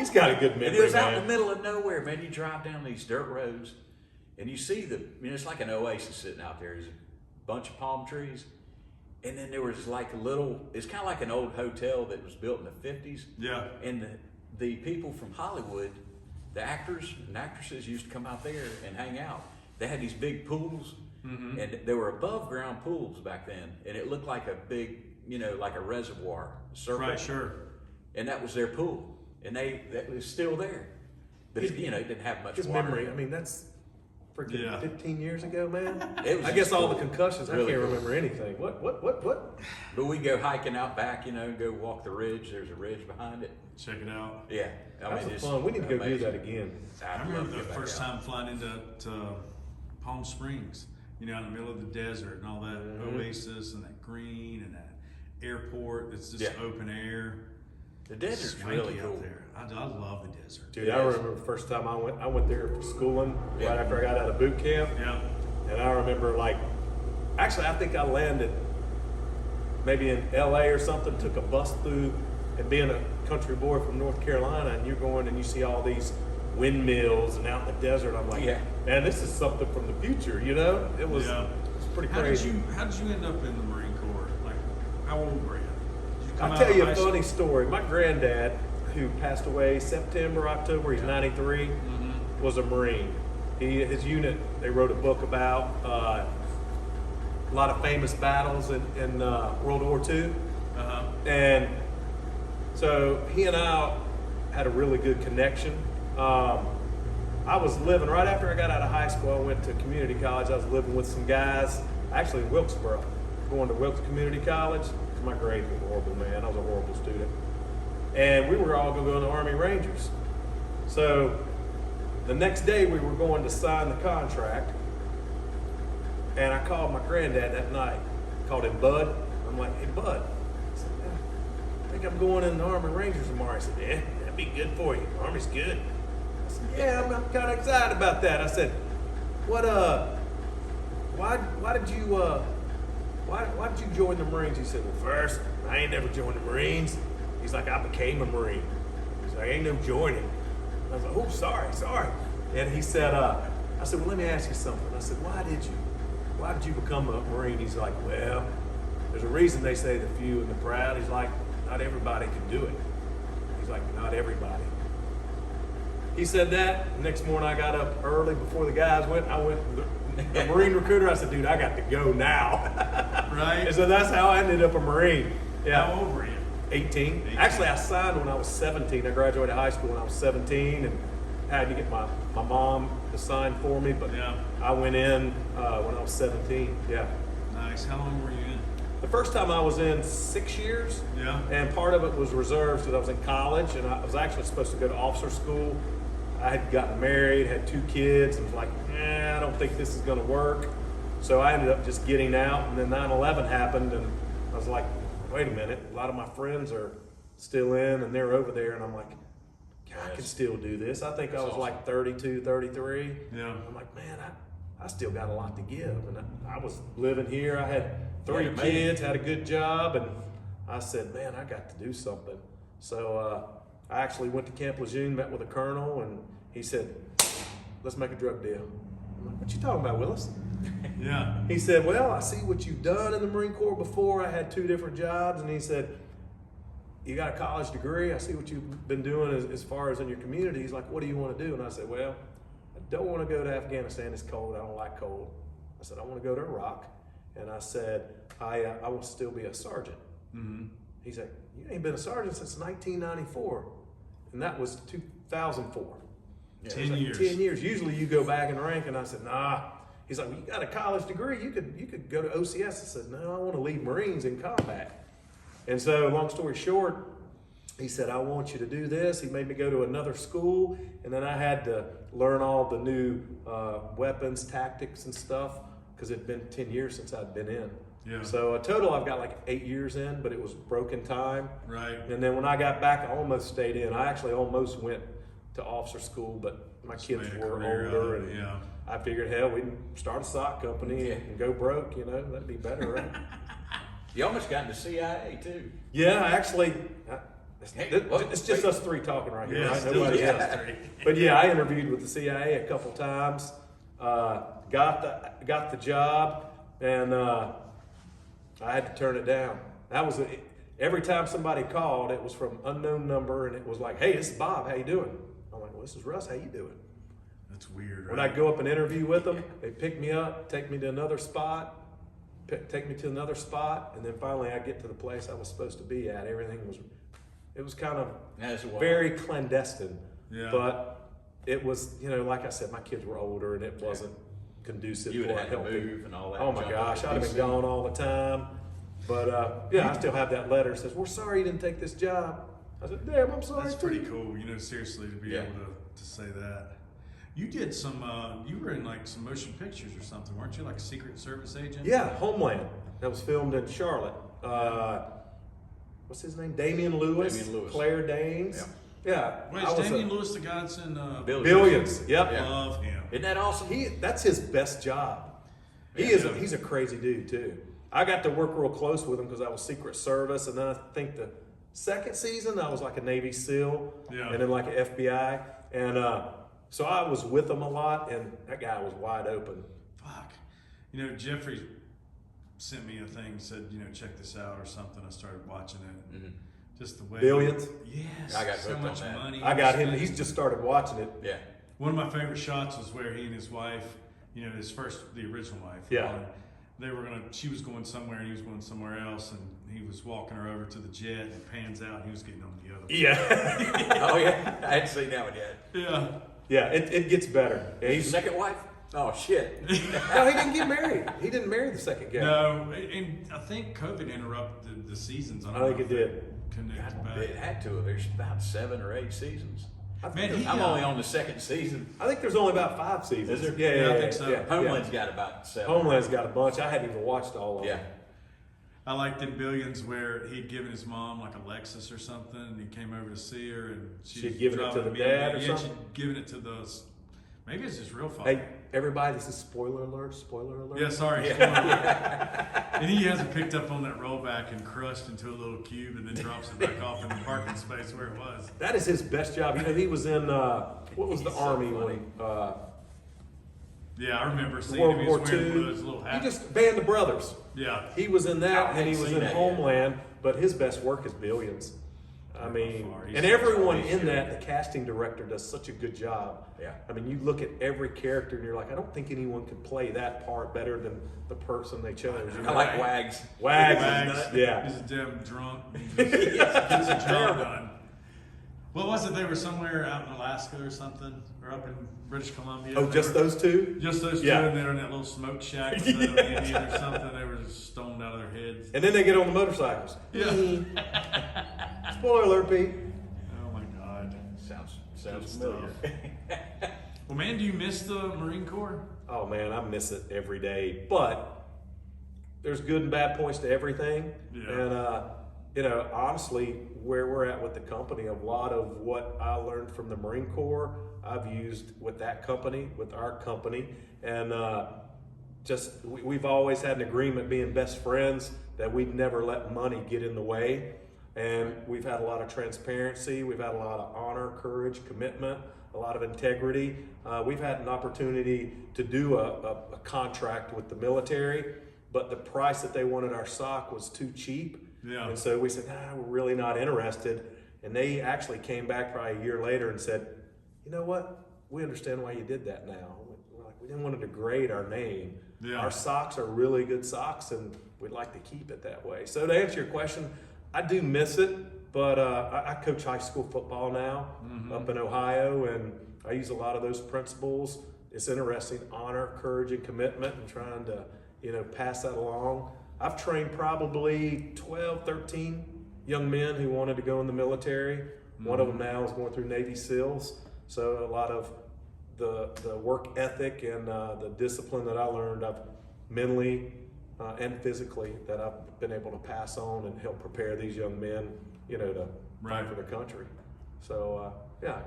He's got a good memory, And it was man. out in the middle of nowhere, man. You drive down these dirt roads, and you see it's like an oasis sitting out there. There's a bunch of palm trees, and then there was like it's kind of like an old hotel that was built in the 50s. Yeah. And the people from Hollywood, the actors and actresses used to come out there and hang out. They had these big pools, and they were above ground pools back then, and it looked like a big, like a reservoir, circle. Right, sure. And that was their pool, and that was still there. But it didn't have much His water. memory, I mean, that's freaking 15 years ago, man. It was I guess just all cool. the concussions, Really I can't cool. remember anything. What? But we go hiking out back, and go walk the ridge. There's a ridge behind it. Check it out. Yeah, That's it's fun. We need to go do amazing. that again. I I'd love remember to the get back first out. time flying into Palm Springs, in the middle of the desert and all that oasis and that green and that airport that's just open air. The desert's Swanky really cool. out there. I love the desert. Dude, I remember the first time I went there for schooling right after I got out of boot camp. Yeah. And I remember actually I think I landed maybe in LA or something, took a bus through, and being a country boy from North Carolina, and you're going and you see all these windmills and out in the desert. I'm like, man, this is something from the future, It was, pretty crazy. How did you end up in the Marine Corps? Like, how old were you? Did you come I'll out tell of you high a school? funny story. My granddad, who passed away September, October, he's 93, was a Marine. His unit, they wrote a book about a lot of famous battles in World War II. And so he and I had a really good connection. I was living, right after I got out of high school, I went to community college. I was living with some guys, actually in Wilkesboro, going to Wilkes Community College. My grades were horrible, man. I was a horrible student. And we were all going to go in the Army Rangers. So the next day we were going to sign the contract. And I called my granddad that night. Called him Bud. I'm like, hey, Bud. I said, I think I'm going in the Army Rangers tomorrow. He said, yeah, that'd be good for you. Army's good. I said, yeah, I'm kind of excited about that. I said, why did you join the Marines? He said, well, first, I ain't never joined the Marines. He's like, I became a Marine. He's like, ain't no joining. I was like, oh, sorry. And he said, I said, well, let me ask you something. I said, why did you become a Marine? He's like, well, there's a reason they say the few and the proud. He's like, not everybody can do it. He's like, not everybody. He said that. Next morning I got up early before the guys went. I went to the Marine recruiter. I said, dude, I got to go now. Right. And so that's how I ended up a Marine. Yeah. How old were you? 18. Actually, I signed when I was 17. I graduated high school when I was 17 and had to get my mom to sign for me. But I went in when I was 17. Yeah. Nice. How long were you in? The first time I was in 6 years. Yeah. And part of it was reserves because I was in college and I was actually supposed to go to officer school. I had gotten married, had 2 kids, and was like, I don't think this is going to work. So I ended up just getting out, and then 9/11 happened, and I was like, wait a minute, a lot of my friends are still in, and they're over there, and I'm like, I can still do this. I think I was like 32, 33. Yeah. I'm like, man, I still got a lot to give. And I was living here. I had 3 kids, had a good job, and I said, man, I got to do something. So I actually went to Camp Lejeune, met with a colonel, and he said, let's make a drug deal. I'm like, what you talking about, Willis? Yeah. He said, well, I see what you've done in the Marine Corps before. I had 2 different jobs. And he said, you got a college degree. I see what you've been doing as far as in your community. He's like, what do you want to do? And I said, well, I don't want to go to Afghanistan. It's cold. I don't like cold. I said, I want to go to Iraq. And I said, I want to still be a sergeant. He said, you ain't been a sergeant since 1994. And that was 2004. 10 years. 10 years. Usually you go back in rank. And I said, nah. He's like, well, you got a college degree. You could go to OCS. I said, no, I want to lead Marines in combat. And so, long story short, he said, I want you to do this. He made me go to another school, and then I had to learn all the new weapons, tactics, and stuff, because it had been 10 years since I'd been in. Yeah. So, total, I've got like 8 years in, but it was broken time. Right. And then when I got back, I almost stayed in. I actually almost went to officer school, but my kids made a were career out older, of it, and I figured, hell, we can start a sock company and go broke, that'd be better, right? You almost got into CIA too. Yeah, actually, It's just us three talking right here, Yeah, right? still Nobody just else. us three. But yeah, I interviewed with the CIA a couple times, got the job, and I had to turn it down. Every time somebody called, it was from unknown number, and it was like, "Hey, this is Bob. How you doing?" I'm like, "Well, this is Russ. How you doing?" That's weird, When right? I go up and interview with them, they pick me up, take me to another spot, and then finally I get to the place I was supposed to be at. It was kind of very clandestine, Yeah. but it was, like I said, my kids were older and it wasn't conducive You would for a have to healthy. move and all that. Oh my junk. gosh, I'd have been gone all the time. But yeah, I still have that letter that says, "We're sorry you didn't take this job." I said, "Damn, I'm sorry." That's too." pretty cool, seriously, to be Yeah. able to say that. You did some, you were in like some motion pictures or something, weren't you? Like a Secret Service agent? Yeah, Homeland. That was filmed in Charlotte. What's his name? Damian Lewis. Damian Lewis. Claire Danes. Yeah. Wait, I is was Damian Lewis the guy that's in Billions. Yep. Yeah. Love him. Isn't that awesome? That's his best job. He's a crazy dude too. I got to work real close with him because I was Secret Service, and then I think the second season I was like a Navy SEAL, Yeah. and then like an FBI, and so I was with him a lot, and that guy was wide open. Fuck. Jeffrey sent me a thing, said, check this out or something. I started watching it. Mhm. Just the way. Billions? Yes. I got so hooked on much that. money. I got him. spent. He's just started watching it. Yeah. One of my favorite shots was where he and his wife, the original wife. Yeah. She was going somewhere and he was going somewhere else, and he was walking her over to the jet, and it pans out and he was getting on the other. Yeah. Oh yeah. I hadn't seen that one yet. Yeah. Yeah, it gets better. Yeah, His second wife? Oh shit. no, he didn't get married. He didn't marry the second guy. No, and I think COVID interrupted the seasons. I think it did. Connected back. It had to. There's about 7 or 8 seasons. Man, I'm only on the second season. I think there's only about 5 seasons. Is there? Yeah, Yeah, I think so. Yeah, Homeland's got about 7. Homeland's got a bunch. I hadn't even watched all of Yeah. them. I liked in Billions where he'd given his mom like a Lexus or something, and he came over to see her, and She'd given it to driving the a dad or Meade. something? She'd given it to those. Maybe it's his real father. Hey, everybody, this is spoiler alert. Spoiler alert. Yeah, sorry. And he hasn't picked up on that rollback and crushed into a little cube and then drops it back off in the parking space where it was. That is his best job. He was in what was the He's so Army funny. one? Yeah, I remember seeing World him. He War was wearing II. his little He hat. just Band of Brothers. Yeah. He was in Oh, that, I and he hadn't was seen in that yet. Homeland. But his best work is Billions. I mean, far. He's and everyone so in good. that, the casting director does such a good job. Yeah. I mean, you look at every character and you're like, I don't think anyone could play that part better than the person they chose. I like Wags. Wags. Wags. Is nuts. Yeah. He's a damn drunk. He just gets the job done. What was it? They were somewhere out in Alaska or something, or up in British Columbia. Oh, They just were- those two? Just those two, Yeah. and they were in that little smoke shack with an Indian or something. They were just stoned out of their heads. And then they get on the motorcycles. Yeah. Spoiler alert, Pete. Oh my God. Sounds Good familiar. Well, man, do you miss the Marine Corps? Oh man, I miss it every day. But there's good and bad points to everything. Yeah. And honestly, where we're at with the company, a lot of what I learned from the Marine Corps, I've used with that company, with our company, and we've always had an agreement, being best friends, that we'd never let money get in the way. And we've had a lot of transparency. We've had a lot of honor, courage, commitment, a lot of integrity. We've had an opportunity to do a contract with the military, but the price that they wanted our stock was too cheap. Yeah. And so we said, we're really not interested. And they actually came back probably a year later and said, you know what? We understand why you did that now. We're like, we didn't want to degrade our name. Yeah. Our socks are really good socks, and we'd like to keep it that way. So to answer your question, I do miss it, but I coach high school football now up in Ohio, and I use a lot of those principles. It's interesting, honor, courage, and commitment, and trying to, pass that along. I've trained probably 12, 13 young men who wanted to go in the military. One of them now is going through Navy SEALs. So a lot of the work ethic and the discipline that I learned, I've mentally and physically, that I've been able to pass on and help prepare these young men, to fight for the country. So yeah,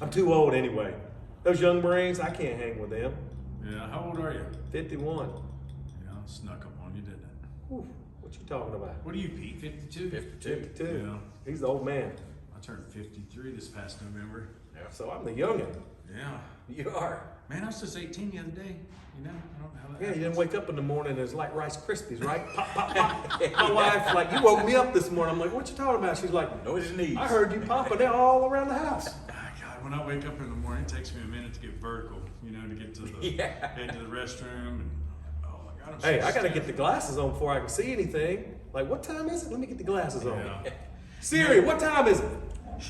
I'm too old anyway. Those young Marines, I can't hang with them. Yeah. How old are you? 51. Yeah, I snuck up on you, didn't it? Whew. What you talking about? What are you, Pete? 52? 52. 52. Yeah. He's the old man. I turned 53 this past November. So I'm the youngin. Yeah. You are. Man, I was just 18 the other day. You know, I don't know how that Yeah, you happens. didn't wake up in the morning and it's like Rice Krispies, right? Pop, pop, pop. My wife, like, you woke me up this morning. I'm like, what you talking about? She's like, Noise needs. I heard you popping it all around the house. Ah, God, when I wake up in the morning, it takes me a minute to get vertical, you know, to get to the Yeah. head to the restroom. And, oh my God, I'm so Hey, I gotta stiff. get the glasses on before I can see anything. Like, what time is it? Let me get the glasses on. Yeah. Siri, what time is it?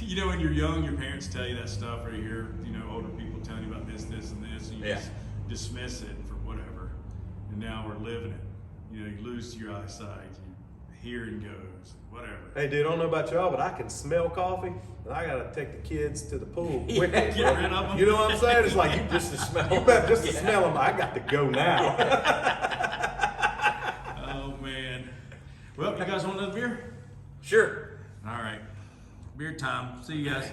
You know, when you're young, your parents tell you that stuff, or you hear, you know, older people telling you about this, and this, and you Yeah. just dismiss it for whatever. And now we're living it. You know, you lose your eyesight, your hearing goes, whatever. Hey, dude, I don't know about y'all, but I can smell coffee, and I gotta take the kids to the pool Yeah, quickly. get bro. rid of 'em. You know what I'm saying? It's like you Just to smell You them. better just to Yeah. smell them. I got to go now. Oh man. Well, you guys want another beer? Sure. All right. Beer time. See you guys.